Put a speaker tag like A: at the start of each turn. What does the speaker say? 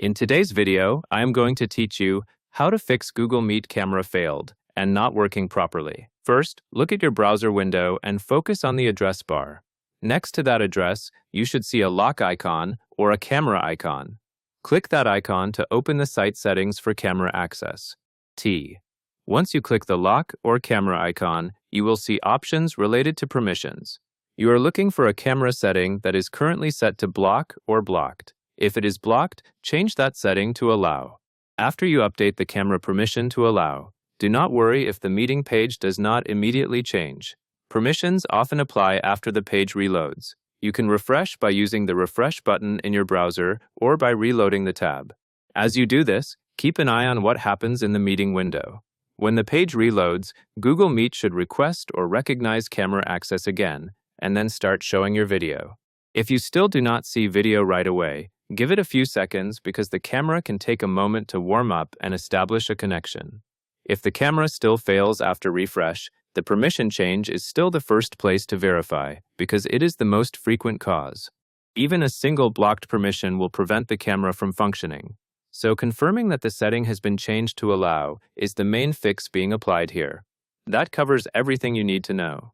A: In today's video, I am going to teach you how to fix Google Meet camera failed and not working properly. First, look at your browser window and focus on the address bar. Next to that address, you should see a lock icon or a camera icon. Click that icon to open the site settings for camera access. Once you click the lock or camera icon, you will see options related to permissions. You are looking for a camera setting that is currently set to block or blocked. If it is blocked, change that setting to allow. After you update the camera permission to allow, do not worry if the meeting page does not immediately change. Permissions often apply after the page reloads. You can refresh by using the refresh button in your browser or by reloading the tab. As you do this, keep an eye on what happens in the meeting window. When the page reloads, Google Meet should request or recognize camera access again, and then start showing your video. If you still do not see video right away, give it a few seconds because the camera can take a moment to warm up and establish a connection. If the camera still fails after refresh, the permission change is still the first place to verify because it is the most frequent cause. Even a single blocked permission will prevent the camera from functioning. So confirming that the setting has been changed to allow is the main fix being applied here. That covers everything you need to know.